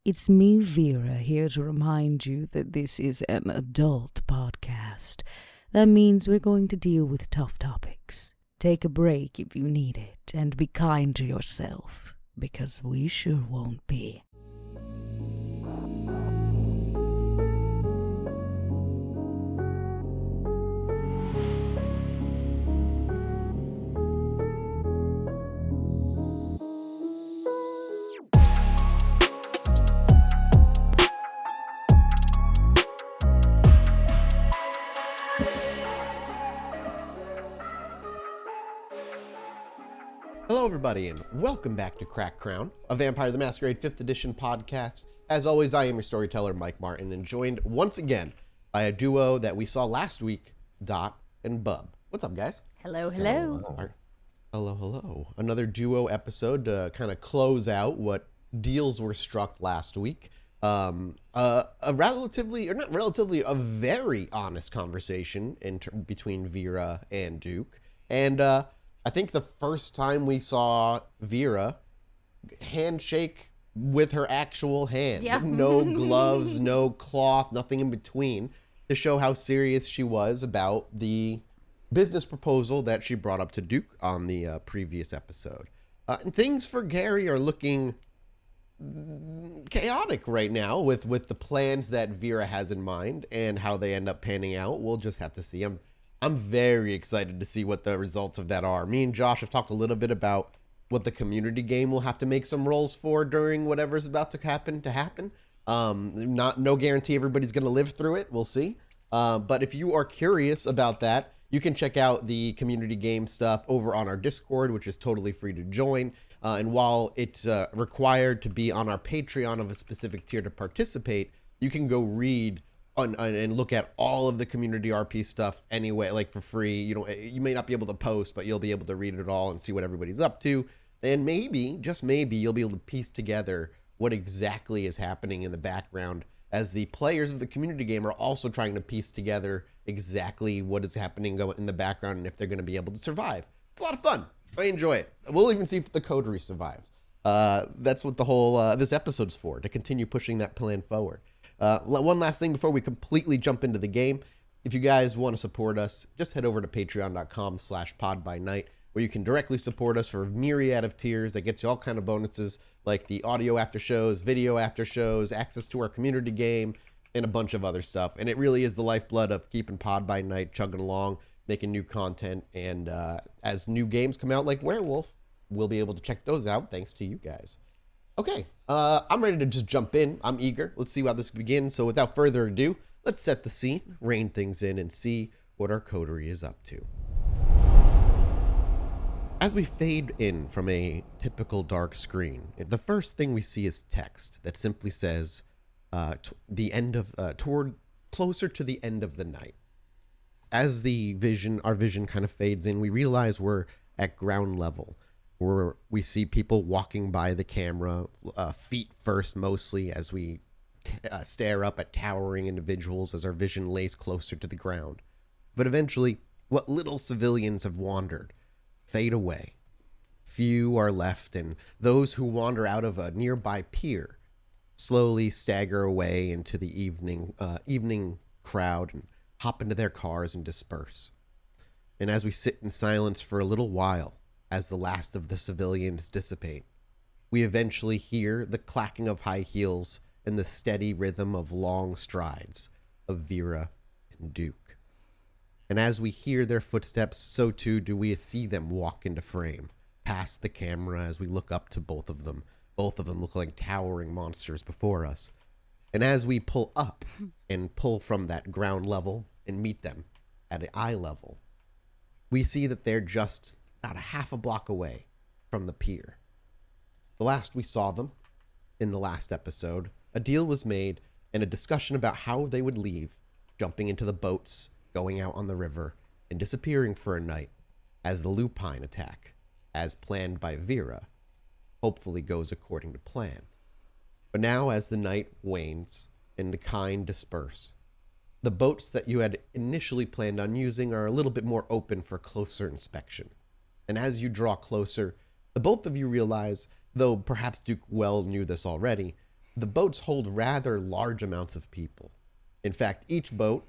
It's me, Vera, here to remind you that this is an adult podcast. That means we're going to deal with tough topics. Take a break if you need it, and be kind to yourself, because we sure won't be. Hello everybody and welcome back to Crack Crown, a Vampire the Masquerade 5th edition podcast. As always, I am your storyteller, Mike Martin, and joined once again by a duo that we saw last week, Dot and Bub. What's up, guys? Hello. Hello. Another duo episode to kind of close out what deals were struck last week. A very honest conversation between Vera and Duke. And I think the first time we saw Vera handshake with her actual hand. Yeah. No gloves, no cloth, nothing in between, to show how serious she was about the business proposal that she brought up to Duke on the previous episode. And things for Gary are looking chaotic right now with the plans that Vera has in mind and how they end up panning out. We'll just have to see. I'm very excited to see what the results of that are. Me and Josh have talked a little bit about what the community game will have to make some rolls for during whatever's about to happen. No guarantee everybody's going to live through it. We'll see. But if you are curious about that, you can check out the community game stuff over on our Discord, which is totally free to join. And while it's required to be on our Patreon of a specific tier to participate, you can go read and look at all of the community RP stuff anyway, like for free. You may not be able to post, but you'll be able to read it all and see what everybody's up to. And maybe, just maybe, you'll be able to piece together what exactly is happening in the background as the players of the community game are also trying to piece together exactly what is happening in the background and if they're going to be able to survive. It's a lot of fun. I enjoy it. We'll even see if the coterie survives. That's what the whole this episode's for, to continue pushing that plan forward. One last thing before we completely jump into the game. If you guys want to support us, just head over to patreon.com/podbynight, where you can directly support us for a myriad of tiers that gets you all kind of bonuses, like the audio after shows, video after shows, access to our community game, and a bunch of other stuff. And it really is the lifeblood of keeping Pod by Night chugging along, making new content. And as new games come out like Werewolf, we'll be able to check those out thanks to you guys. Okay, I'm ready to just jump in. I'm eager. Let's see how this begins. So without further ado, let's set the scene, rein things in, and see what our coterie is up to. As we fade in from a typical dark screen, the first thing we see is text that simply says, closer to the end of the night. As our vision kind of fades in, we realize we're at ground level, where we see people walking by the camera, feet first mostly, as we stare up at towering individuals as our vision lays closer to the ground. But eventually, what little civilians have wandered fade away. Few are left, and those who wander out of a nearby pier slowly stagger away into the evening crowd and hop into their cars and disperse. And as we sit in silence for a little while, as the last of the civilians dissipate, we eventually hear the clacking of high heels and the steady rhythm of long strides of Vera and Duke. And as we hear their footsteps, so too do we see them walk into frame, past the camera as we look up to both of them. Both of them look like towering monsters before us. And as we pull up and pull from that ground level and meet them at an eye level, we see that they're just about a half a block away from the pier. The last we saw them, in the last episode, a deal was made and a discussion about how they would leave, jumping into the boats, going out on the river, and disappearing for a night as the lupine attack, as planned by Vera, hopefully goes according to plan. But now as the night wanes and the kind disperse, the boats that you had initially planned on using are a little bit more open for closer inspection. And as you draw closer, the both of you realize, though perhaps Duke well knew this already, The boats hold rather large amounts of people. In fact, each boat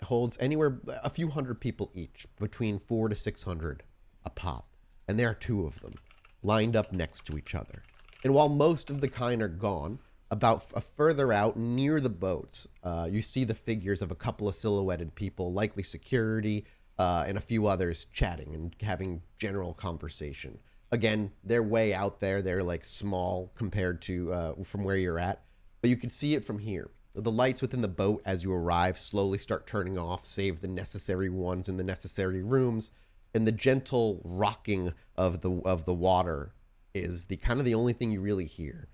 holds anywhere a few hundred people each, between 400 to 600 a pop. And there are two of them, lined up next to each other. And while most of the kind are gone, about further out near the boats, you see the figures of a couple of silhouetted people, likely security, and a few others chatting and having general conversation. Again, they're way out there. They're like small compared to from where you're at, but you can see it from here. The lights within the boat as you arrive slowly start turning off, save the necessary ones in the necessary rooms, and the gentle rocking of the water is the kind of the only thing you really hear.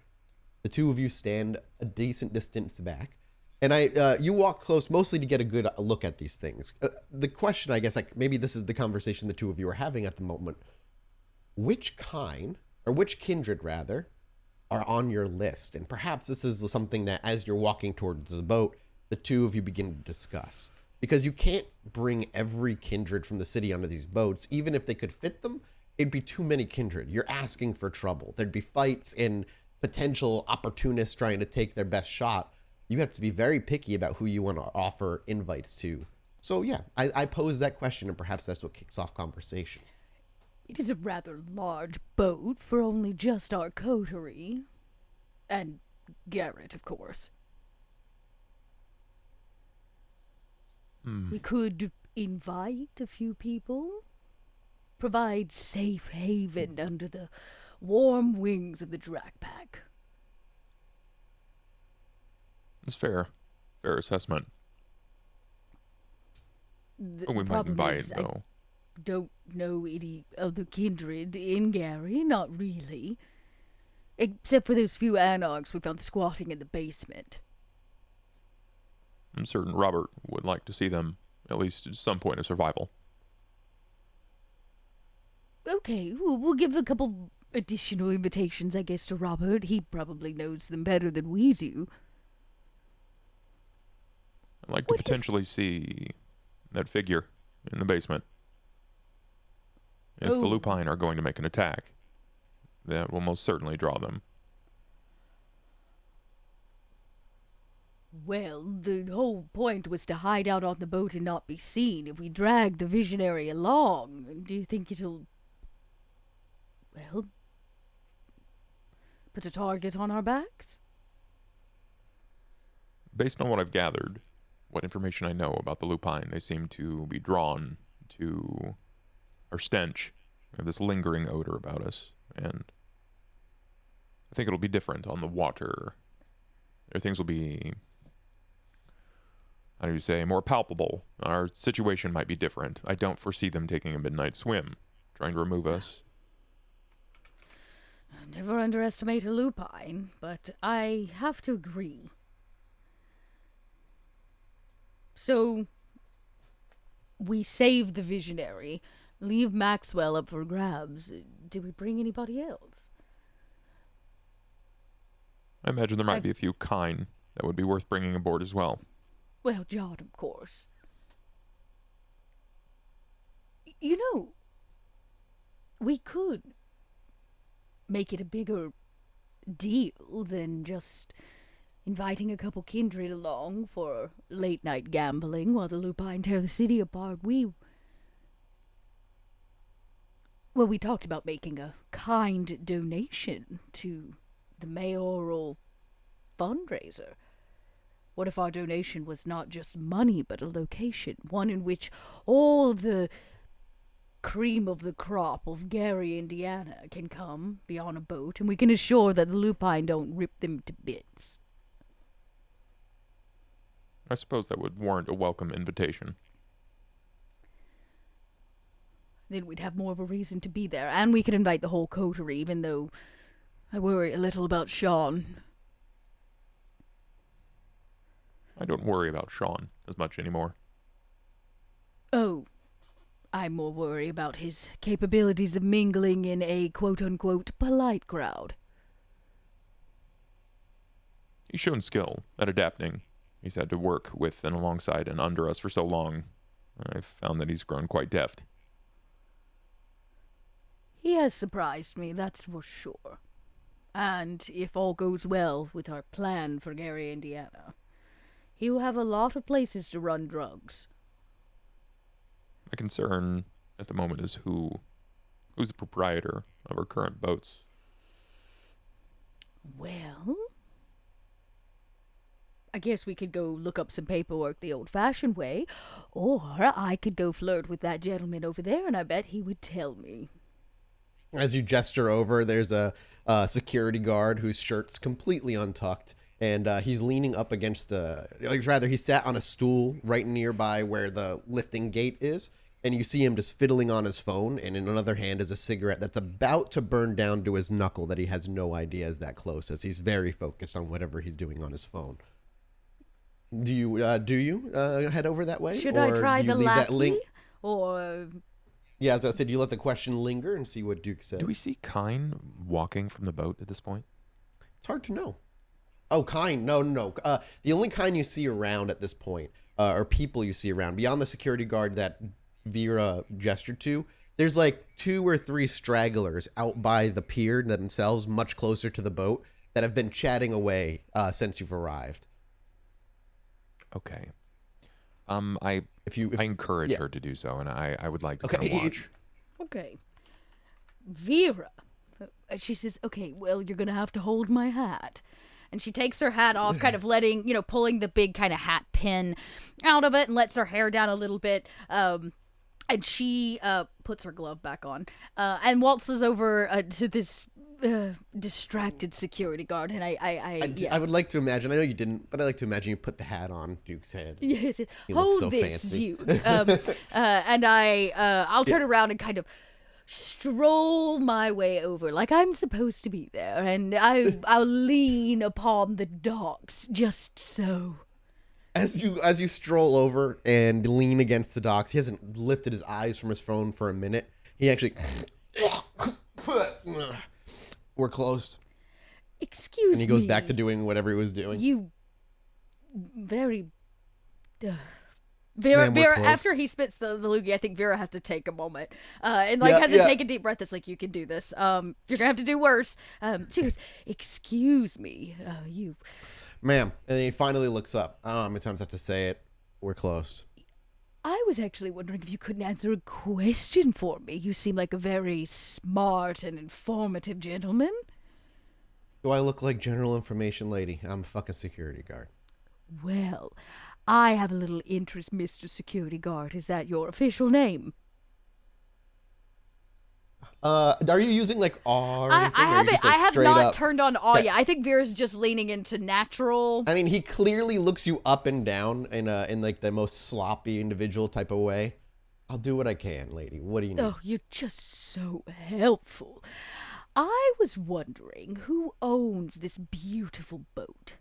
The two of you stand a decent distance back, and you walk close mostly to get a good look at these things. The question, I guess, like maybe this is the conversation the two of you are having at the moment. Which kind, or which kindred rather, are on your list? And perhaps this is something that as you're walking towards the boat, the two of you begin to discuss. Because you can't bring every kindred from the city onto these boats. Even if they could fit them, it'd be too many kindred. You're asking for trouble. There'd be fights and potential opportunists trying to take their best shot. You have to be very picky about who you want to offer invites to. So yeah, I pose that question, and perhaps that's what kicks off conversation. It is a rather large boat for only just our coterie. And Garrett, of course. We could invite a few people. Provide safe haven under the warm wings of the Drac Pack. It's fair. Fair assessment. We might invite, though. Don't know any other kindred in Gary, not really. Except for those few anarchs we found squatting in the basement. I'm certain Robert would like to see them, at least at some point of survival. Okay, we'll give a couple additional invitations, I guess, to Robert. He probably knows them better than we do. I'd like to potentially see that figure in the basement. If the lupine are going to make an attack, that will most certainly draw them. Well, the whole point was to hide out on the boat and not be seen. If we drag the visionary along, do you think it'll, well, put a target on our backs? Based on what I've gathered, what information I know about the lupine, they seem to be drawn to our stench. We have this lingering odor about us, and I think it'll be different on the water. Things will be, how do you say, more palpable. Our situation might be different. I don't foresee them taking a midnight swim, trying to remove us. Never underestimate a lupine, but I have to agree. So, we save the visionary, leave Maxwell up for grabs. Do we bring anybody else? I imagine there might be a few kine that would be worth bringing aboard as well. Well, John, of course. You know, we could make it a bigger deal than just inviting a couple kindred along for late night gambling while the lupine tear the city apart. We talked about making a kind donation to the mayoral fundraiser. What if our donation was not just money, but a location, one in which all the cream of the crop of Gary, Indiana can come, be on a boat, and we can assure that the lupine don't rip them to bits. I suppose that would warrant a welcome invitation. Then we'd have more of a reason to be there, and we could invite the whole coterie, even though I worry a little about Sean. I don't worry about Sean as much anymore. Oh, I more worry about his capabilities of mingling in a quote-unquote polite crowd. He's shown skill at adapting. He's had to work with and alongside and under us for so long. I've found that he's grown quite deft. He has surprised me, that's for sure. And if all goes well with our plan for Gary, Indiana, he will have a lot of places to run drugs. My concern at the moment is who's the proprietor of our current boats. Well, I guess we could go look up some paperwork the old-fashioned way, or I could go flirt with that gentleman over there, and I bet he would tell me. As you gesture over, there's a security guard whose shirt's completely untucked, and he's leaning up against he sat on a stool right nearby where the lifting gate is, and you see him just fiddling on his phone, and in another hand is a cigarette that's about to burn down to his knuckle that he has no idea is that close, as he's very focused on whatever he's doing on his phone. Do you head over that way? Should I try the lackey? Yeah, as I said, you let the question linger and see what Duke said. Do we see Kine walking from the boat at this point? It's hard to know. Oh, Kine. No. The only Kine you see around at this point, or people you see around, beyond the security guard that Vera gestured to, there's like 2 or 3 stragglers out by the pier themselves, much closer to the boat, that have been chatting away since you've arrived. Okay. I encourage her to do so, and I would like to kind of watch. Okay. Vera, she says, okay, well, you're going to have to hold my hat. And she takes her hat off, kind of pulling the big kind of hat pin out of it and lets her hair down a little bit. And she puts her glove back on and waltzes over to this distracted security guard. And I would like to imagine, I know you didn't, but I like to imagine you put the hat on Duke's head. Yes, hold so this, fancy. Duke. And I'll turn around and kind of stroll my way over like I'm supposed to be there. And I'll lean upon the docks, just so. As you stroll over and lean against the docks, he hasn't lifted his eyes from his phone for a minute. He actually... We're closed. Excuse me. And he goes back to doing whatever he was doing. You... Very... Vera, after he spits the loogie, I think Vera has to take a moment. And has to take a deep breath. It's like, you can do this. You're gonna have to do worse. She goes, excuse me, you... Ma'am. And then he finally looks up. I don't know how many times I have to say it. We're closed. I was actually wondering if you couldn't answer a question for me. You seem like a very smart and informative gentleman. Do I look like general information lady? I'm a fucking security guard. Well, I have a little interest, Mr. Security Guard. Is that your official name? Are you using like R? I have not turned on R yet. I think Vera's just leaning into natural. I mean, he clearly looks you up and down in like the most sloppy individual type of way. I'll do what I can, lady. What do you need? Oh, you're just so helpful. I was wondering who owns this beautiful boat.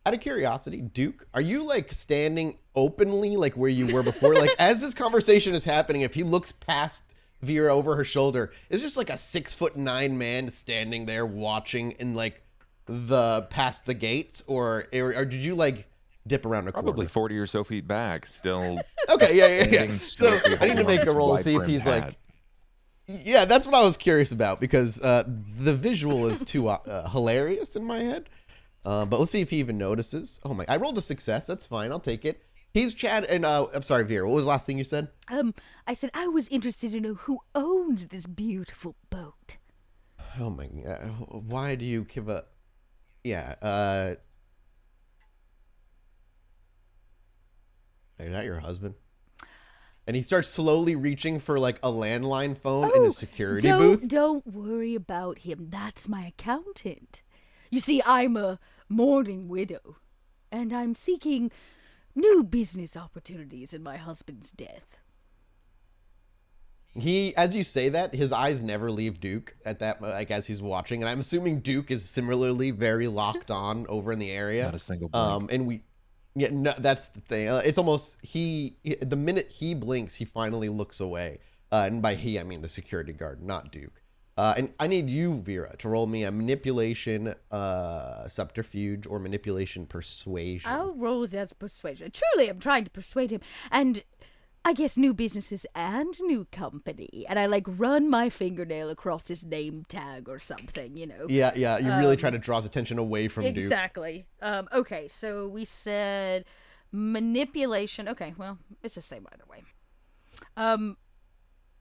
Out of curiosity, Duke, are you like standing openly like where you were before? Like as this conversation is happening, if he looks past Vera over her shoulder, is just like a 6'9" man standing there watching in like the past the gates, or did you like dip around a corner? Probably 40 or so feet back, still. Okay, yeah. So I need to make a roll to see if he's like. Yeah, that's what I was curious about, because the visual is too hilarious in my head. But let's see if he even notices. Oh my! I rolled a success. That's fine. I'll take it. He's Chad, and I'm sorry, Vera. What was the last thing you said? I said I was interested to know who owns this beautiful boat. Oh my God! Why do you give a? Yeah. Is that your husband? And he starts slowly reaching for like a landline phone in his security booth. Don't worry about him. That's my accountant. You see, I'm a mourning widow, and I'm seeking new business opportunities in my husband's death. He, as you say that, his eyes never leave Duke at that, like as he's watching, and I'm assuming Duke is similarly very locked on over in the area. Not a single blink. No, that's the thing. It's almost the minute he blinks, he finally looks away, and by he I mean the security guard, not Duke. And I need you, Vera, to roll me a manipulation, subterfuge, or manipulation persuasion. I'll roll that persuasion. Truly, I'm trying to persuade him. And I guess new businesses and new company. And I like run my fingernail across his name tag or something, you know. Yeah. You really try to draw his attention away from Duke. Exactly. Okay, so we said manipulation. Okay, well, it's the same either way.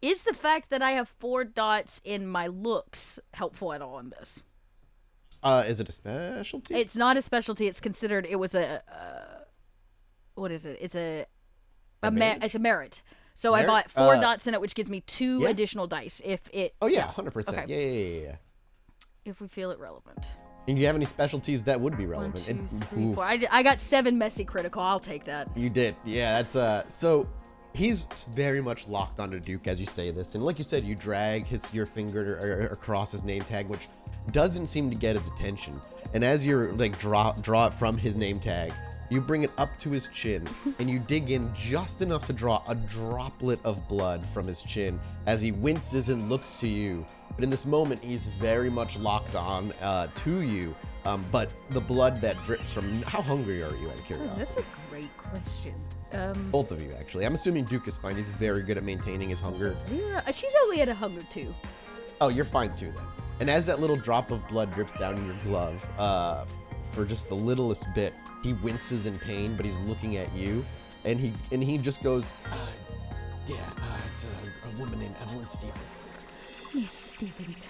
Is the fact that I have 4 dots in my looks helpful at all in this? Is it a specialty? It's not a specialty. It's considered. It was a. What is it? It's it's a merit. So Merit? I bought 4 dots in it, which gives me 2 yeah. additional dice if it. Oh yeah, 100%. Okay. Yeah. If we feel it relevant. And do you have any specialties that would be 1, relevant? 2, 3, 4. I got 7 messy critical. I'll take that. You did. Yeah, that's so he's very much locked onto Duke as you say this. And like you said, you drag your finger across his name tag, which doesn't seem to get his attention. And as you're like draw it from his name tag, you bring it up to his chin and you dig in just enough to draw a droplet of blood from his chin as he winces and looks to you. But in this moment, he's very much locked on to you. But the blood that drips from... How hungry are you, out of curiosity? That's a great question. Both of you, actually. I'm assuming Duke is fine. He's very good at maintaining his hunger. Yeah, she's only at a hunger too. Oh, you're fine too then. And as that little drop of blood drips down in your glove, for just the littlest bit, he winces in pain, but he's looking at you, and he just goes, it's a woman named Evelyn Stevens. Miss Stevens,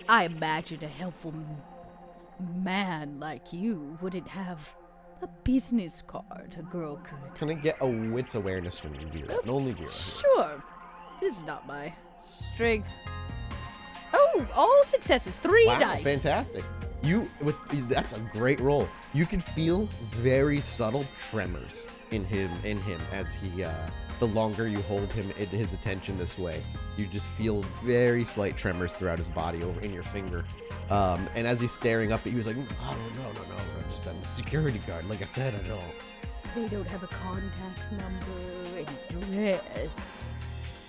I imagine a helpful man like you wouldn't have a business card a girl could. Can I get a wits awareness from you, Vera? And only Vera. Sure. This is not my strength. Oh, all successes. 3 Wow, dice. fantastic. That's a great roll. You can feel very subtle tremors in him as he the longer you hold his attention this way, you just feel very slight tremors throughout his body over in your finger. And as he's staring up at you, he's like, oh, no, I'm a security guard. Like I said, I don't. They don't have a contact number, any address.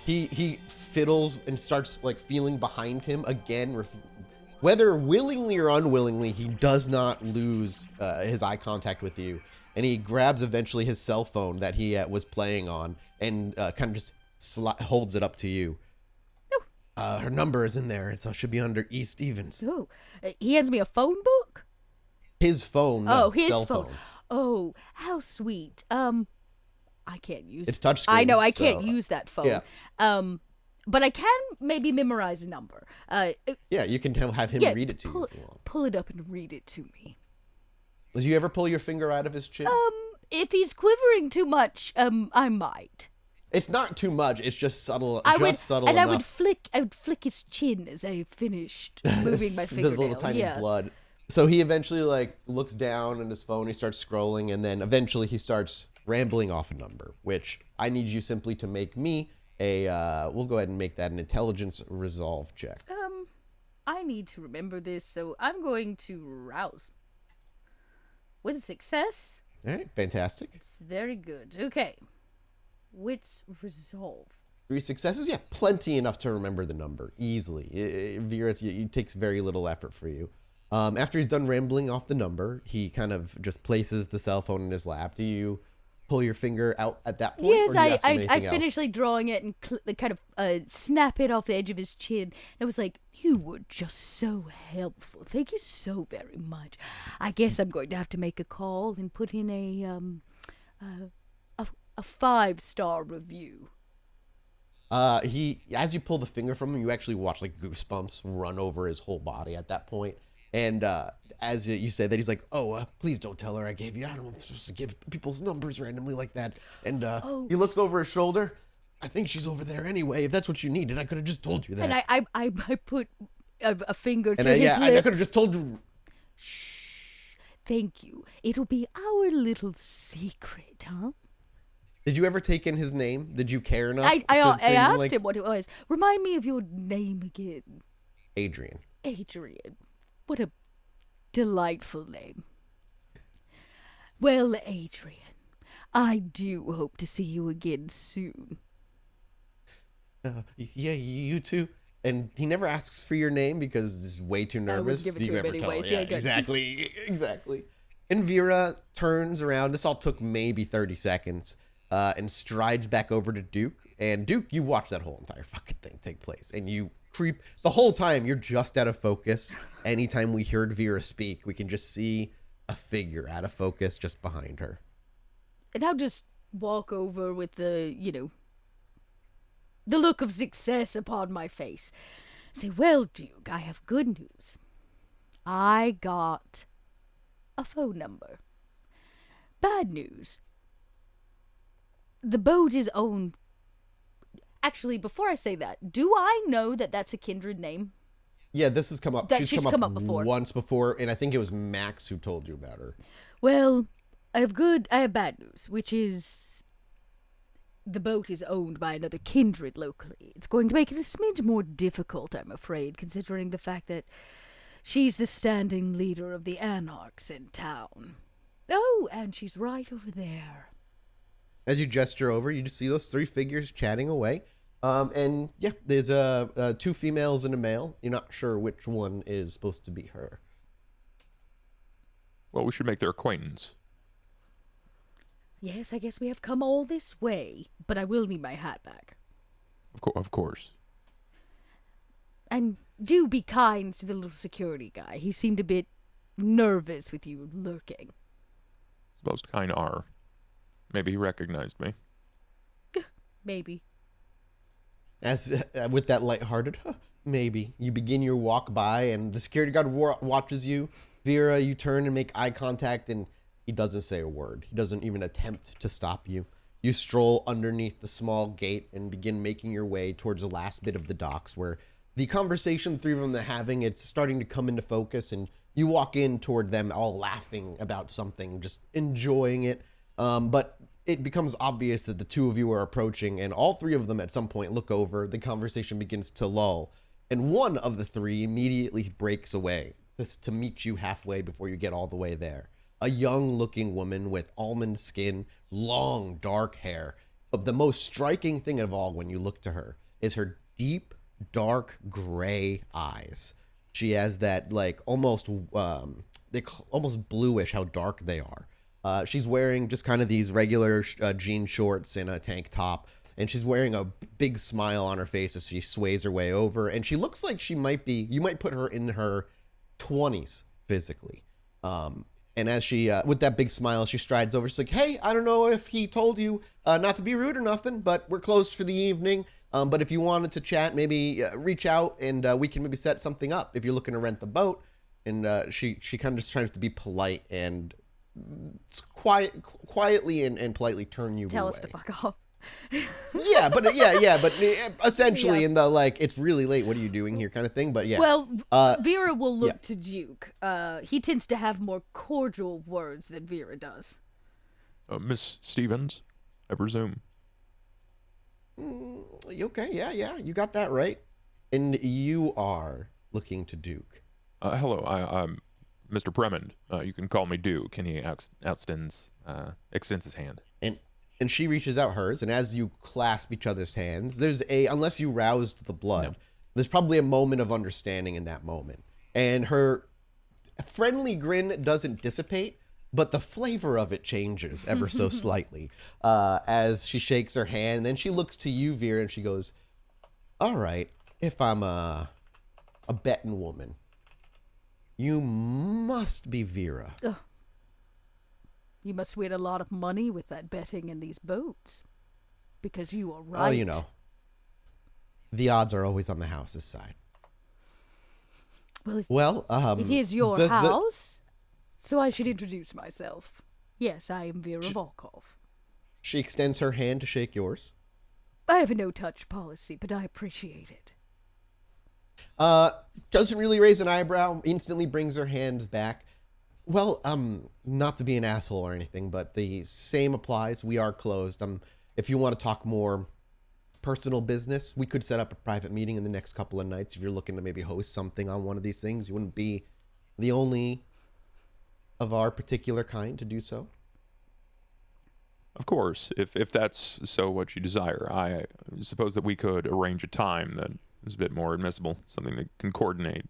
He fiddles and starts like feeling behind him again. Whether willingly or unwillingly, he does not lose his eye contact with you. And he grabs eventually his cell phone that he was playing on and kind of just holds it up to you. Oh. Her number is in there, and so it should be under E. Stevens. Oh, he hands me a phone book? His phone. Oh, his cell phone. Oh, how sweet. I can't use it's touchscreen. I know I can't use that phone. Yeah. But I can maybe memorize a number. Yeah, you can have him read it to you if you want. Pull it up and read it to me. Did you ever pull your finger out of his chin? If he's quivering too much, I might. It's not too much. It's just subtle. And enough. I would flick his chin as I finished moving my fingernail. The little tiny blood. So he eventually looks down on his phone. He starts scrolling, and then eventually he starts rambling off a number, which I need you simply to make me we'll go ahead and make that an intelligence resolve check. I need to remember this, so I'm going to rouse. With a success. All right, fantastic. It's very good. Okay. Wits resolve. 3 successes? Yeah, plenty enough to remember the number easily. Vera, it takes very little effort for you. After he's done rambling off the number, he kind of just places the cell phone in his lap. Do you pull your finger out at that point? Yes, or do you ask him anything I else? finished drawing it and kind of snap it off the edge of his chin. And I was like, you were just so helpful. Thank you so very much. I guess I'm going to have to make a call and put in a 5-star review. As you pull the finger from him, you actually watch goosebumps run over his whole body at that point. And as you say that, he's like, please don't tell her I gave you. I don't supposed to give people's numbers randomly like that. And he looks over his shoulder. I think she's over there anyway. If that's what you needed, I could have just told you that. And I put a finger to his lips. I could have just told you. Shh. Thank you. It'll be our little secret, huh? Did you ever take in his name? Did you care enough? I asked him what it was. Remind me of your name again. Adrian. Adrian. What a delightful name. Well, Adrian, I do hope to see you again soon. Yeah, you too. And he never asks for your name because he's way too nervous. I would give it to him anyways. Yeah, exactly. And Vera turns around. This all took maybe 30 seconds. and strides back over to Duke. And Duke, you watch that whole entire fucking thing take place, and you creep the whole time. You're just out of focus. Anytime we heard Vera speak, we can just see a figure out of focus just behind her. And I'll just walk over with the look of success upon my face. Say, well, Duke, I have good news. I got a phone number. Bad news. The boat is owned... Actually, before I say that, do I know that that's a Kindred name? Yeah, this has come up. She's come up before. Once before, and I think it was Max who told you about her. Well, I have bad news, which is the boat is owned by another Kindred locally. It's going to make it a smidge more difficult, I'm afraid, considering the fact that she's the standing leader of the Anarchs in town. Oh, and she's right over there. As you gesture over, you just see those three figures chatting away. And yeah, there's two females and a male. You're not sure which one is supposed to be her. Well, we should make their acquaintance. Yes, I guess we have come all this way, but I will need my hat back. Of course. And do be kind to the little security guy. He seemed a bit nervous with you lurking. Most kind are. Maybe he recognized me. Maybe. As with that lighthearted, maybe, you begin your walk by, and the security guard watches you. Vera, you turn and make eye contact, and he doesn't say a word. He doesn't even attempt to stop you. You stroll underneath the small gate and begin making your way towards the last bit of the docks, where the conversation the three of them are having, it's starting to come into focus, and you walk in toward them all laughing about something, just enjoying it. But it becomes obvious that the two of you are approaching, and all three of them at some point look over. The conversation begins to lull, and one of the three immediately breaks away to meet you halfway before you get all the way there. A young-looking woman with almond skin, long, dark hair. But the most striking thing of all when you look to her is her deep, dark, gray eyes. She has that, like, almost bluish how dark they are. She's wearing just kind of these regular jean shorts and a tank top, and she's wearing a big smile on her face as she sways her way over, and she looks like you might put her in her 20s physically. And as she, with that big smile, she strides over. She's like, hey, I don't know if he told you not to be rude or nothing, but we're closed for the evening. But if you wanted to chat, maybe reach out and we can maybe set something up if you're looking to rent the boat. And she kind of just tries to be polite and quietly and politely turn you away. Tell us to fuck off. but essentially in the, like, it's really late, what are you doing here kind of thing. But yeah. Well, Vera will look to Duke. He tends to have more cordial words than Vera does. Miss Stevens, I presume. Okay, yeah, you got that right. And you are looking to Duke. Hello, I'm Mr. Premond. You can call me Duke. And he extends his hand. And she reaches out hers, and as you clasp each other's hands, unless you roused the blood, there's probably a moment of understanding in that moment. And her friendly grin doesn't dissipate, but the flavor of it changes ever so slightly as she shakes her hand. And then she looks to you, Vera, and she goes, all right, if I'm a betting woman, you must be Vera. Ugh. You must win a lot of money with that betting in these boats. Because you are right. Oh, you know. The odds are always on the house's side. Well, it is your house, so I should introduce myself. Yes, I am Vera Volkov. She extends her hand to shake yours. I have a no-touch policy, but I appreciate it. Doesn't really raise an eyebrow, instantly brings her hands back. Well, not to be an asshole or anything, but the same applies. We are closed. If you want to talk more personal business, we could set up a private meeting in the next couple of nights. If you're looking to maybe host something on one of these things, you wouldn't be the only of our particular kind to do so. Of course, if that's so what you desire. I suppose that we could arrange a time that is a bit more admissible, something that can coordinate.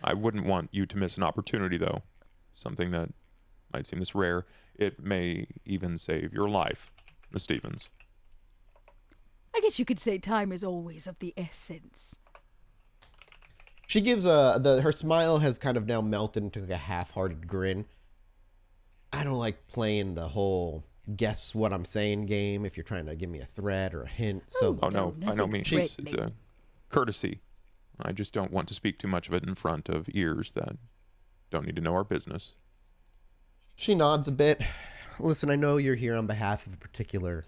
I wouldn't want you to miss an opportunity, though. Something that might seem this rare. It may even save your life. Miss Stevens. I guess you could say time is always of the essence. She gives her smile has kind of now melted into a half-hearted grin. I don't like playing the whole guess what I'm saying game if you're trying to give me a threat or a hint. So Oh, no, by no nothing means. It's threatening. a courtesy. I just don't want to speak too much of it in front of ears that don't need to know our business. she nods a bit. Listen, I know you're here on behalf of a particular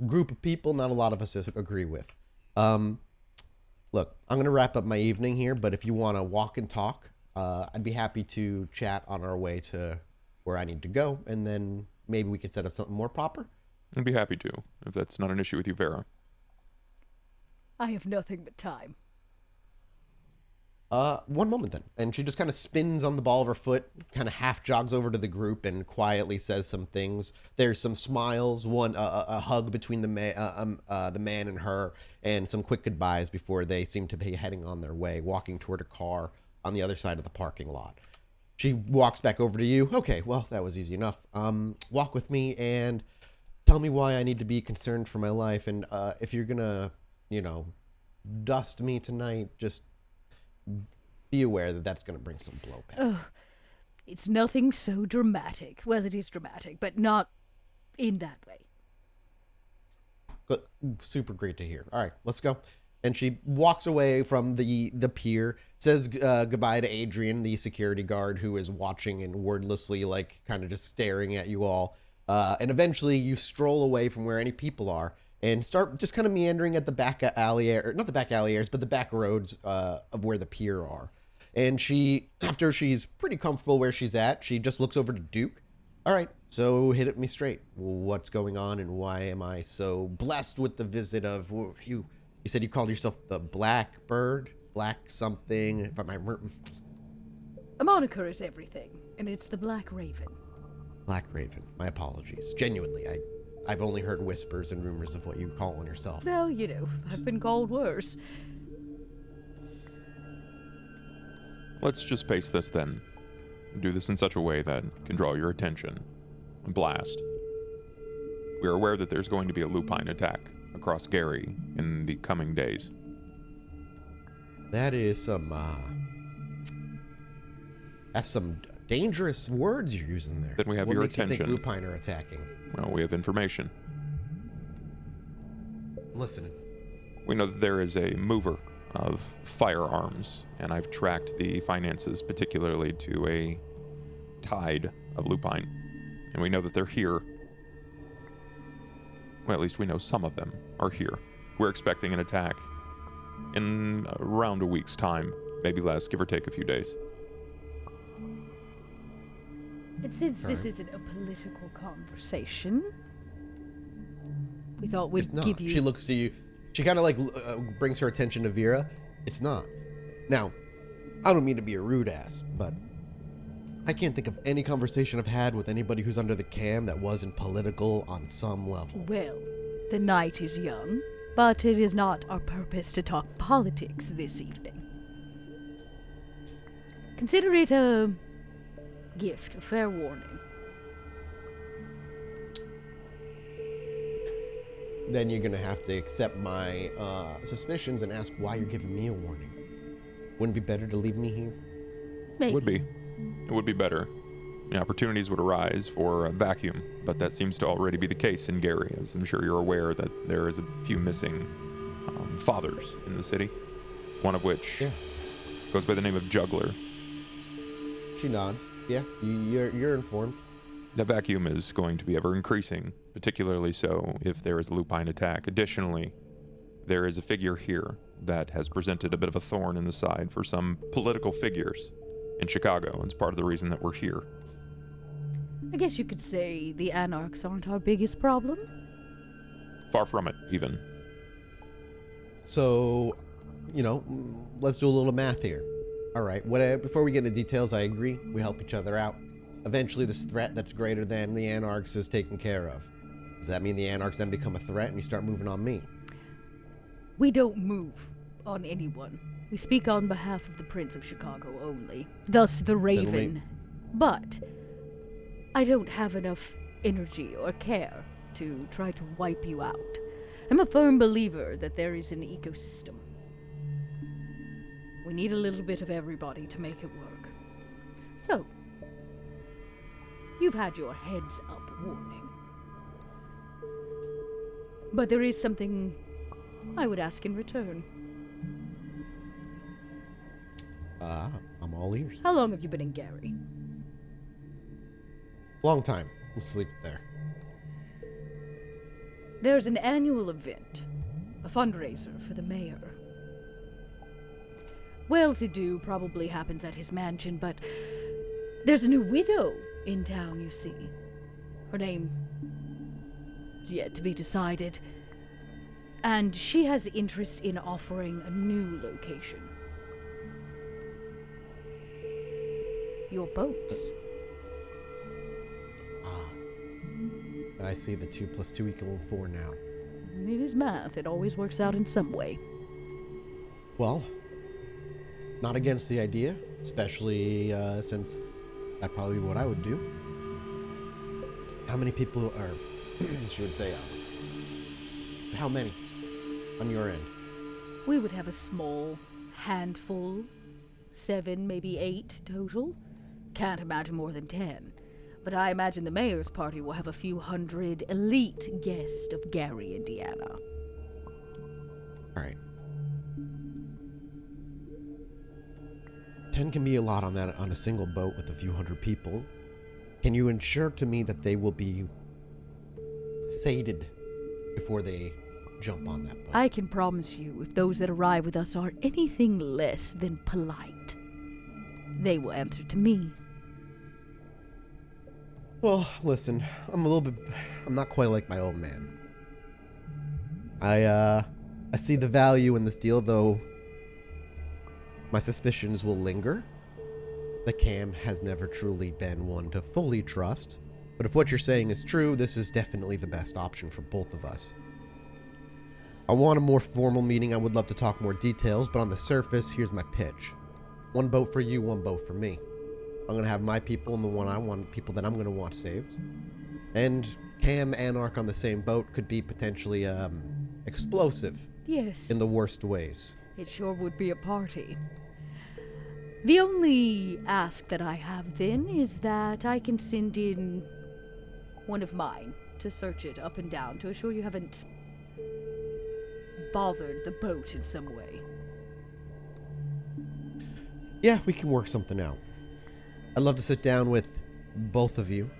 group of people not a lot of us agree with. Look, I'm going to wrap up my evening here, but if you want to walk and talk, I'd be happy to chat on our way to where I need to go, and then maybe we could set up something more proper. I'd be happy to, if that's not an issue with you, Vera. I have nothing but time. One moment then. And she just kind of spins on the ball of her foot, kind of half jogs over to the group and quietly says some things. There's some smiles, a hug between the man and her, and some quick goodbyes before they seem to be heading on their way, walking toward a car on the other side of the parking lot. She walks back over to you. Okay, well, that was easy enough. Walk with me and tell me why I need to be concerned for my life. And if you're gonna, dust me tonight, just be aware that that's going to bring some blowback. It's nothing so dramatic. Well, it is dramatic, but not in that way. Good. Super great to hear. All right, let's go. And she walks away from the pier, says goodbye to Adrian, the security guard who is watching and wordlessly, like, kind of just staring at you all. And eventually you stroll away from where any people are and start just kind of meandering at the back alley, or not the back alley areas, but the back roads of where the pier are. And she, after she's pretty comfortable where she's at, she just looks over to Duke. All right, so hit it me straight. What's going on, and why am I so blessed with the visit of you? You said you called yourself the Blackbird, Black something. If A moniker is everything, and it's the Black Raven. Black Raven. My apologies. Genuinely, I've only heard whispers and rumors of what you call on yourself. Well, I've been called worse. Let's just pace this then. Do this in such a way that can draw your attention. A blast. We are aware that there's going to be a lupine attack across Gary in the coming days. That is that's some dangerous words you're using there. Then we have what your makes you attention. think lupine are attacking? Well, we have information. Listen. We know that there is a mover of firearms, and I've tracked the finances particularly to a tide of lupine. And we know that they're here. Well, at least we know some of them are here. We're expecting an attack in around a week's time, maybe less, give or take a few days. And since this isn't a political conversation, we thought we'd It's not. give you... She looks to you. She kind of brings her attention to Vera. It's not. Now, I don't mean to be a rude ass, but I can't think of any conversation I've had with anybody who's under the cam that wasn't political on some level. Well, the night is young, but it is not our purpose to talk politics this evening. Consider it a gift, a fair warning. Then you're gonna have to accept my suspicions and ask why you're giving me a warning. Wouldn't it be better to leave me here? Maybe. It would be. It would be better. The opportunities would arise for a vacuum, but that seems to already be the case in Gary, as I'm sure you're aware that there is a few missing fathers in the city, one of which goes by the name of Juggler. She nods. Yeah, you're informed. The vacuum is going to be ever increasing, particularly so if there is a lupine attack. Additionally, there is a figure here that has presented a bit of a thorn in the side for some political figures in Chicago. It's part of the reason that we're here. I guess you could say the Anarchs aren't our biggest problem. Far from it, even. So, let's do a little math here. All right, before we get into details, I agree. We help each other out. Eventually, this threat that's greater than the Anarchs is taken care of. Does that mean the Anarchs then become a threat and you start moving on me? We don't move on anyone. We speak on behalf of the Prince of Chicago only, thus the Raven. But I don't have enough energy or care to try to wipe you out. I'm a firm believer that there is an ecosystem. We need a little bit of everybody to make it work. So, you've had your heads up warning. But there is something I would ask in return. I'm all ears. How long have you been in Gary? Long time. Let's leave it there. There's an annual event, a fundraiser for the mayor. Well-to-do probably happens at his mansion, but there's a new widow in town, you see. Her name is yet to be decided, and she has interest in offering a new location. Your boats. I see the 2 + 2 = 4 now. It is math. It always works out in some way. Well, not against the idea, especially since that'd probably be what I would do. How many people are, she would say, how many on your end? We would have a small handful, 7, maybe 8 total. Can't imagine more than 10. But I imagine the mayor's party will have a few hundred elite guests of Gary, Indiana. All right. 10 can be a lot on a single boat with a few hundred people. Can you ensure to me that they will be sated before they jump on that boat? I can promise you, if those that arrive with us are anything less than polite, they will answer to me. Well, listen, I'm not quite like my old man. I see the value in this deal, though my suspicions will linger. The Cam has never truly been one to fully trust, but if what you're saying is true, this is definitely the best option for both of us. I want a more formal meeting. I would love to talk more details, but on the surface, here's my pitch. 1 boat for you, 1 boat for me. I'm going to have my people and the one I want, people that I'm going to want saved. And Cam and Ark on the same boat could be potentially explosive. Yes. In the worst ways. It sure would be a party. The only ask that I have then is that I can send in one of mine to search it up and down to assure you haven't bothered the boat in some way. Yeah, we can work something out. I'd love to sit down with both of you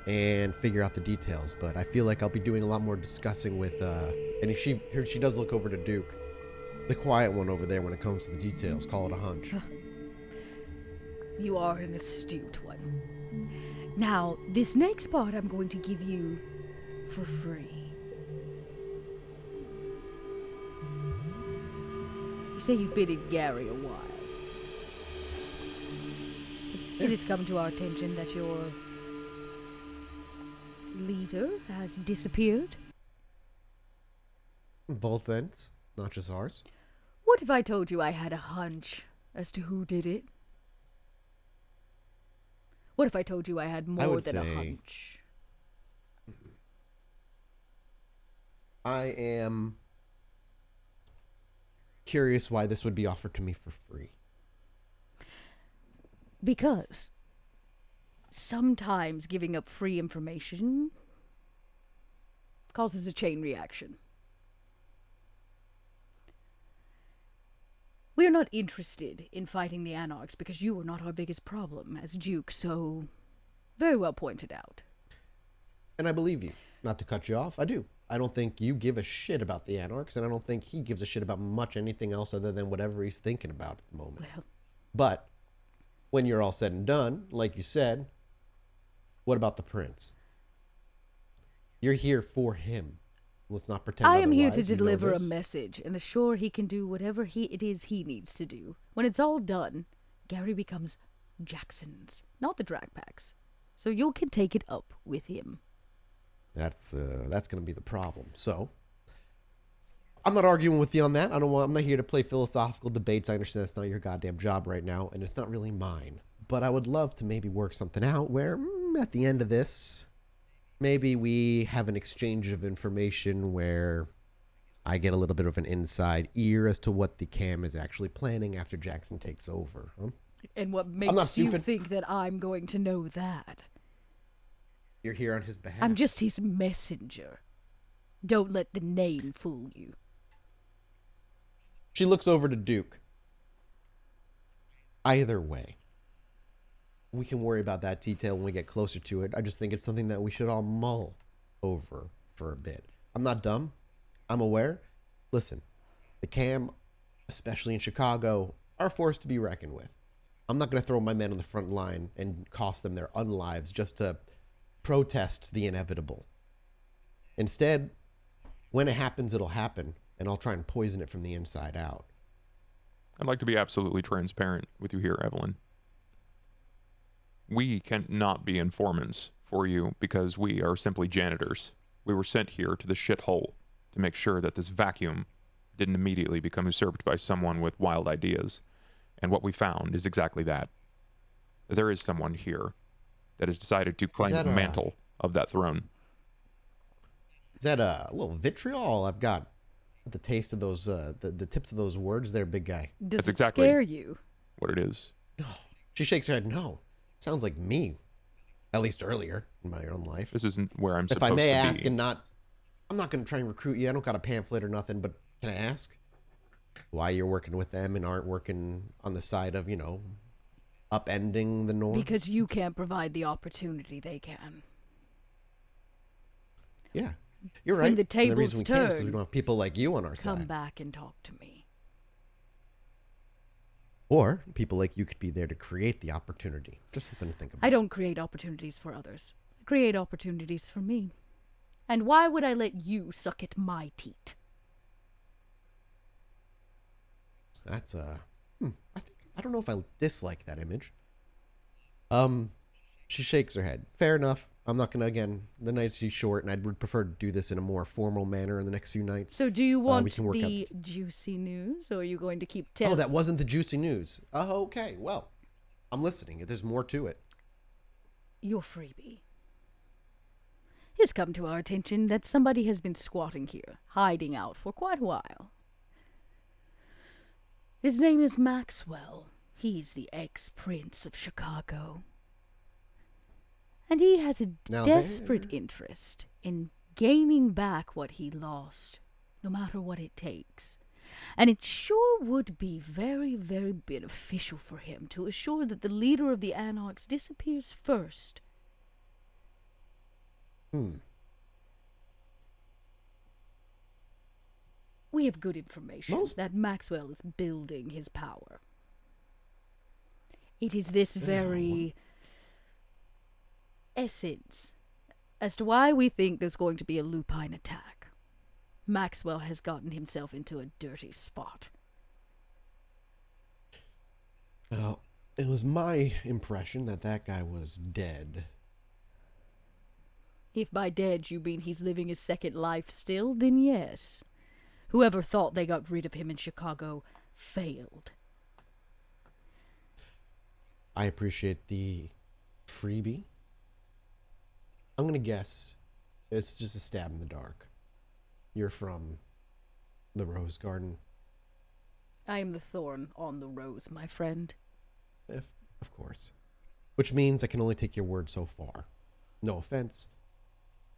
and figure out the details, but I feel like I'll be doing a lot more discussing with, and if she does look over to Duke, the quiet one over there when it comes to the details. Call it a hunch. You are an astute one. Now, this next part I'm going to give you for free. You say you've been in Gary a while. It has come to our attention that your leader has disappeared. Both ends, not just ours. What if I told you I had a hunch as to who did it? What if I told you I had more than a hunch? I am curious why this would be offered to me for free. Because sometimes giving up free information causes a chain reaction. We are not interested in fighting the Anarchs because you are not our biggest problem, as Duke so very well pointed out. And I believe you. Not to cut you off, I do. I don't think you give a shit about the Anarchs, and I don't think he gives a shit about much anything else other than whatever he's thinking about at the moment. Well, but when you're all said and done, like you said, what about the prince? You're here for him. Let's not pretend I am here to otherwise. deliver a message and assure he can do whatever it is he needs to do. When it's all done, Gary becomes Jackson's, not the Dragpacks. So you can take it up with him. That's going to be the problem. So I'm not arguing with you on that. I'm not here to play philosophical debates. I understand that's not your goddamn job right now, and it's not really mine. But I would love to maybe work something out where at the end of this, maybe we have an exchange of information where I get a little bit of an inside ear as to what the cam is actually planning after Jackson takes over. Huh? And what not makes you stupid. think that I'm going to know that? You're here on his behalf. I'm just his messenger. Don't let the name fool you. She looks over to Duke. Either way, we can worry about that detail when we get closer to it. I just think it's something that we should all mull over for a bit. I'm not dumb. I'm aware. Listen, the cam, especially in Chicago, are a force to be reckoned with. I'm not going to throw my men on the front line and cost them their unlives just to protest the inevitable. Instead, when it happens, it'll happen, and I'll try and poison it from the inside out. I'd like to be absolutely transparent with you here, Evelyn. We cannot be informants for you because we are simply janitors. We were sent here to the shithole to make sure that this vacuum didn't immediately become usurped by someone with wild ideas. And what we found is exactly that. There is someone here that has decided to claim the mantle of that throne. Is that a little vitriol? I've got the taste of those, the tips of those words there, big guy. Does That's it exactly scare you? what it is. No. She shakes her head. No. Sounds like me. At least earlier in my own life. This isn't where I'm If supposed I may to ask, be. and not, I'm not going to try and recruit you. I don't got a pamphlet or nothing, but can I ask why you're working with them and aren't working on the side of, upending the norm? Because you can't provide the opportunity they can. Yeah, you're right. When the And tables reason we can't is because we turn, don't have people like you on our Come side. back and talk to me. Or people like you could be there to create the opportunity. Just something to think about. I don't create opportunities for others. I create opportunities for me. And why would I let you suck at my teat? That's I don't know if I dislike that image. She shakes her head. Fair enough. I'm not gonna, again, the night's too short, and I would prefer to do this in a more formal manner in the next few nights. So do you want can work out the juicy news, or are you going to keep telling? Oh, that wasn't the juicy news. Oh, okay. Well, I'm listening. There's more to it. Your freebie. It's come to our attention that somebody has been squatting here, hiding out for quite a while. His name is Maxwell. He's the ex-prince of Chicago. And he has a Now desperate interest in gaining back what he lost, no matter what it takes. And it sure would be very, very beneficial for him to assure that the leader of the Anarchs disappears first. We have good information that Maxwell is building his power. It is this very essence as to why we think there's going to be a lupine attack. Maxwell has gotten himself into a dirty spot. Well, it was my impression that that guy was dead. If by dead you mean he's living his second life still, then yes. Whoever thought they got rid of him in Chicago failed. I appreciate the freebie. I'm going to guess it's just a stab in the dark. You're from the Rose Garden. I am the thorn on the rose, my friend. Of course. Which means I can only take your word so far. No offense.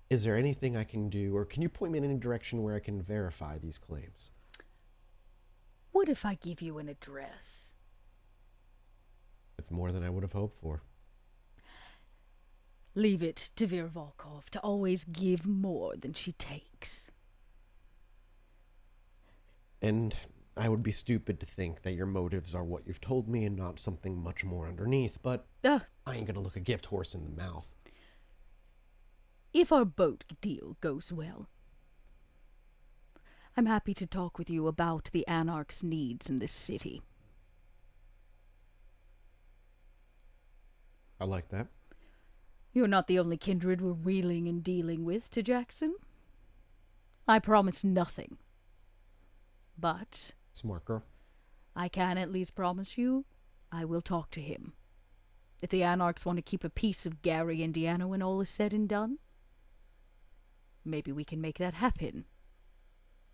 Is there anything I can do, or can you point me in any direction where I can verify these claims? What if I give you an address? It's more than I would have hoped for. Leave it to Vera Volkov to always give more than she takes. And I would be stupid to think that your motives are what you've told me and not something much more underneath, but I ain't gonna look a gift horse in the mouth. If our boat deal goes well, I'm happy to talk with you about the Anarch's needs in this city. I like that. You're not the only kindred we're wheeling and dealing with to Jackson. I promise nothing. But Smart girl. I can at least promise you I will talk to him. If the Anarchs want to keep a piece of Gary, Indiana when all is said and done, maybe we can make that happen.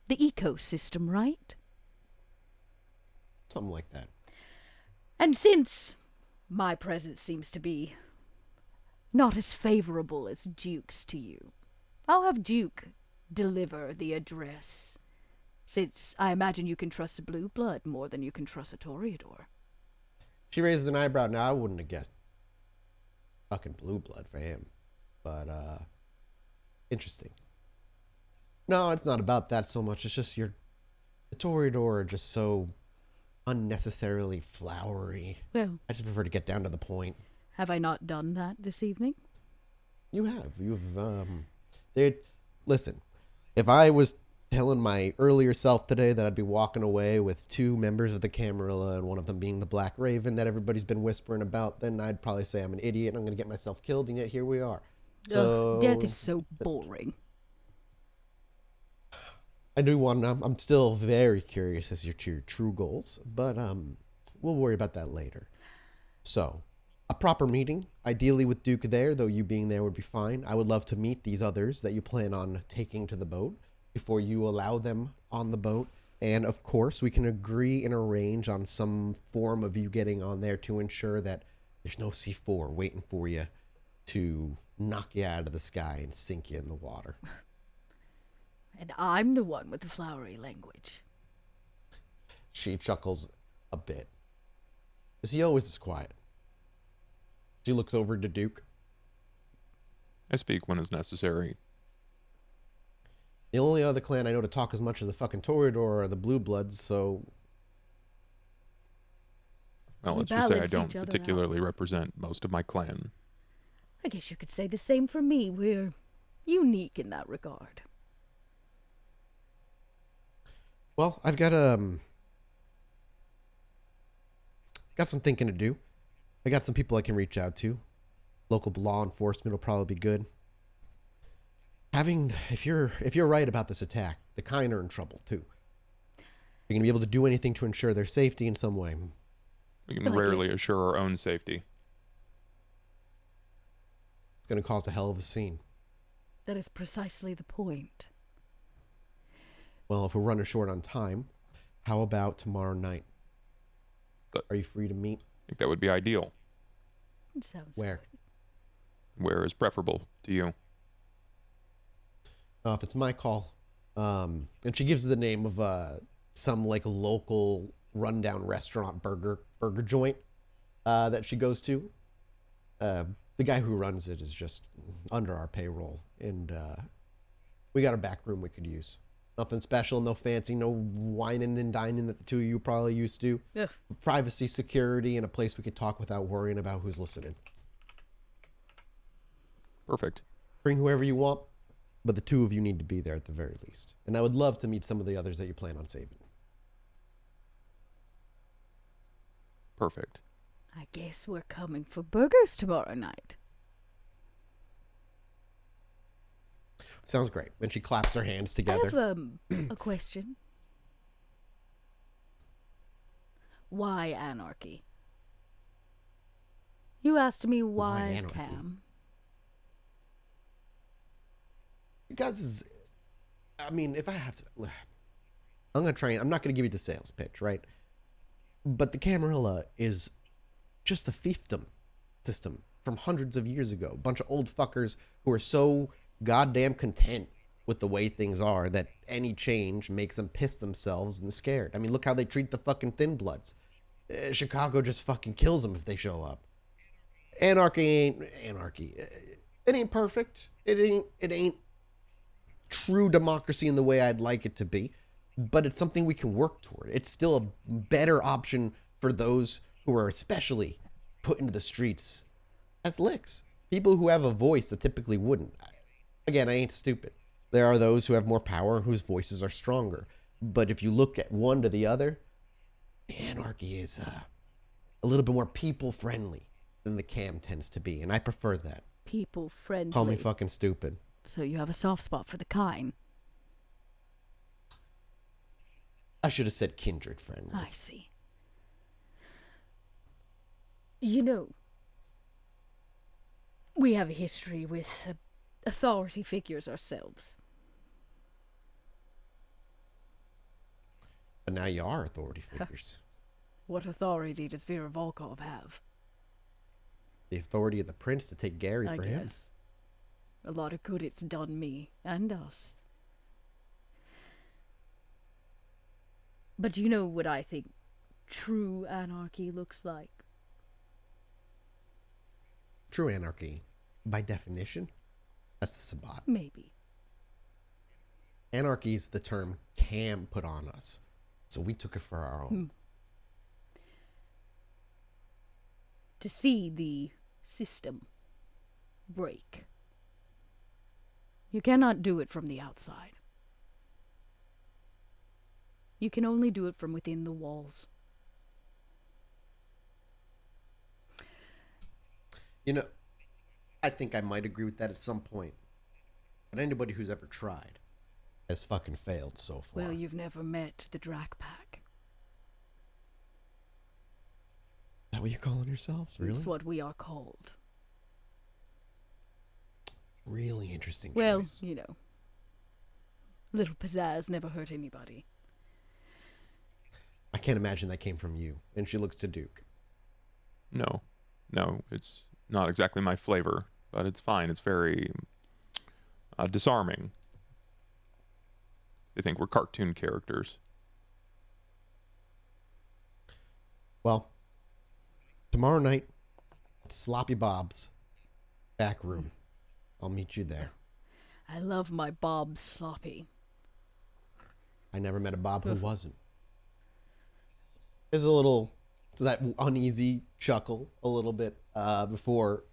The ecosystem, right? Something like that. And since my presence seems to be not as favorable as Duke's to you, I'll have Duke deliver the address, since I imagine you can trust a blue blood more than you can trust a Toreador. She raises an eyebrow. Now, I wouldn't have guessed fucking blue blood for him. But, interesting. No, it's not about that so much. It's just the Toreador are just so unnecessarily flowery. Well, I just prefer to get down to the point. have I not done that this evening? You have. Listen, if I was telling my earlier self today that I'd be walking away with 2 members of the Camarilla and one of them being the Black Raven that everybody's been whispering about, then I'd probably say I'm an idiot and I'm going to get myself killed, and yet here we are. So Ugh, death is so boring. I do want to, I'm still very curious as to your true goals, but we'll worry about that later. So, a proper meeting, ideally with Duke there, though you being there would be fine. I would love to meet these others that you plan on taking to the boat before you allow them on the boat. And of course, we can agree and arrange on some form of you getting on there to ensure that there's no C4 waiting for you to knock you out of the sky and sink you in the water. And I'm the one with the flowery language. She chuckles a bit. As he always is quiet. She looks over to Duke. I speak when is necessary. The only other clan I know to talk as much as the fucking Toreador are the Blue Bloods, so... Well, We let's just say I balance don't each other particularly represent most of my clan. I guess you could say the same for me. We're unique in that regard. Well, I've got some thinking to do. I got some people I can reach out to. Local law enforcement will probably be good. If you're right about this attack, the kind are in trouble too. You're gonna be able to do anything to ensure their safety in some way. We can Well, I rarely guess- assure our own safety. It's gonna cause a hell of a scene. That is precisely the point. Well, if we're running short on time, how about tomorrow night? But- Are you free to meet? I think that would be ideal. It sounds Where? Where is preferable to you? If it's my call. And she gives the name of some like local rundown restaurant burger joint that she goes to. The guy who runs it is just under our payroll, and we got a back room we could use. Nothing special, no fancy, no whining and dining that the two of you probably used to. Ugh. Privacy, security, and a place we could talk without worrying about who's listening. Perfect. Bring whoever you want, but the two of you need to be there at the very least. And I would love to meet some of the others that you plan on saving. Perfect. I guess we're coming for burgers tomorrow night. Sounds great. And she claps her hands I together. have a question. Why anarchy? You asked me why anarchy? Cam. Because, I mean, if I have to, I'm not going to give you the sales pitch, right? But the Camarilla is just a fiefdom system from hundreds of years ago. A bunch of old fuckers who are so goddamn content with the way things are that any change makes them piss themselves and scared. I mean, look how they treat the fucking Thin Bloods. Chicago just fucking kills them if they show up. Anarchy ain't anarchy. It ain't perfect. It ain't true democracy in the way I'd like it to be, but it's something we can work toward. It's still a better option for those who are especially put into the streets as licks. People who have a voice that typically wouldn't. Again, I ain't stupid. There are those who have more power whose voices are stronger. But if you look at one to the other, the anarchy is a little bit more people-friendly than the Cam tends to be, and I prefer that. People friendly. Call me fucking stupid. So you have a soft spot for the kind. I should have said kindred friendly. I see. You know, we have a history with authority figures ourselves. But now you are authority figures. What authority does Vera Volkov have? The authority of the prince to take Gary I for him. guess. A lot of good it's done me and us. But do you know what I think true anarchy looks like? True anarchy, by definition, that's the Sabbat. Maybe. Anarchy is the term Cam put on us, so we took it for our own. To see the system break, you cannot do it from the outside. You can only do it from within the walls. You know, I think I might agree with that at some point. But anybody who's ever tried has fucking failed so far. Well, you've never met the Drac Pack. Is that what you're calling yourselves? Really? That's what we are called. Really interesting Well, choice. you know. Little pizzazz never hurt anybody. I can't imagine that came from you. And she looks to Duke. No, it's not exactly my flavor, but it's fine. It's very disarming. They think we're cartoon characters. Well, tomorrow night, Sloppy Bob's back room. I'll meet you there. I love my Bob Sloppy. I never met a Bob who wasn't. There's a little, that uneasy chuckle a little bit before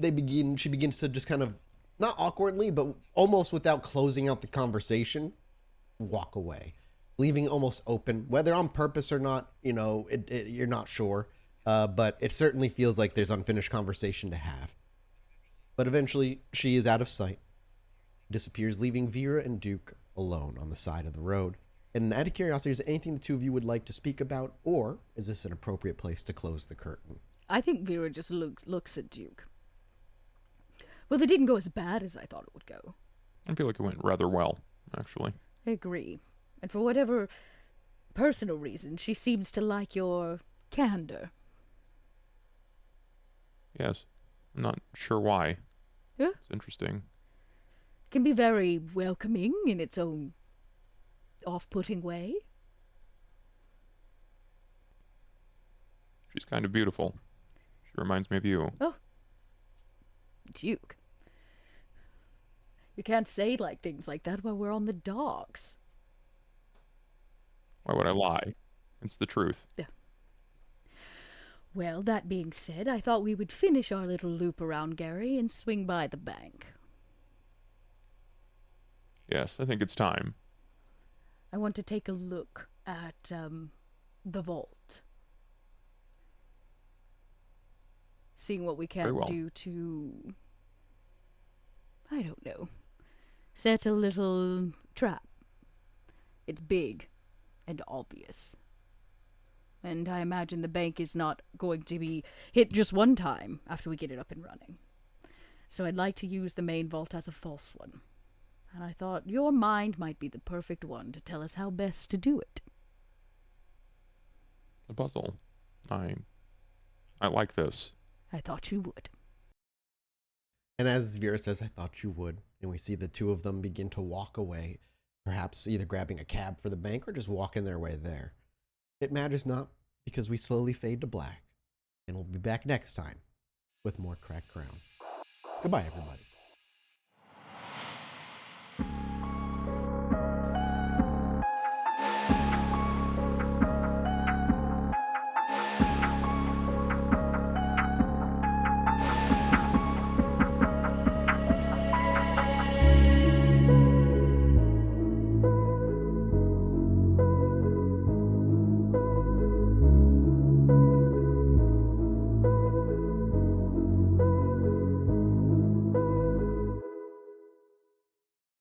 she begins to just kind of, not awkwardly, but almost without closing out the conversation, walk away. Leaving almost open, whether on purpose or not, you know, you're not sure. But it certainly feels like there's unfinished conversation to have. But eventually, she is out of sight, disappears, leaving Vera and Duke alone on the side of the road. And out of curiosity, is there anything the two of you would like to speak about, or is this an appropriate place to close the curtain? I think Vera just looks at Duke. Well, it didn't go as bad as I thought it would go. I feel like it went rather well, actually. I agree. And for whatever personal reason, she seems to like your candor. Yes. I'm not sure why. Yeah. It's interesting. It can be very welcoming in its own off-putting way. She's kind of beautiful. She reminds me of you. Oh. Duke. You can't say things like that while we're on the docks. Why would I lie? It's the truth. Yeah. Well, that being said, I thought we would finish our little loop around Gary and swing by the bank. Yes, I think it's time. I want to take a look at, the vault. Seeing what we Very can well. do to, I don't know, set a little trap. It's big and obvious. And I imagine the bank is not going to be hit just one time after we get it up and running. So I'd like to use the main vault as a false one. And I thought your mind might be the perfect one to tell us how best to do it. The puzzle. I like this. I thought you would. And as Vera says, I thought you would. And we see the two of them begin to walk away, perhaps either grabbing a cab for the bank or just walking their way there. It matters not, because we slowly fade to black. And we'll be back next time with more Cracked Crown. Goodbye, everybody.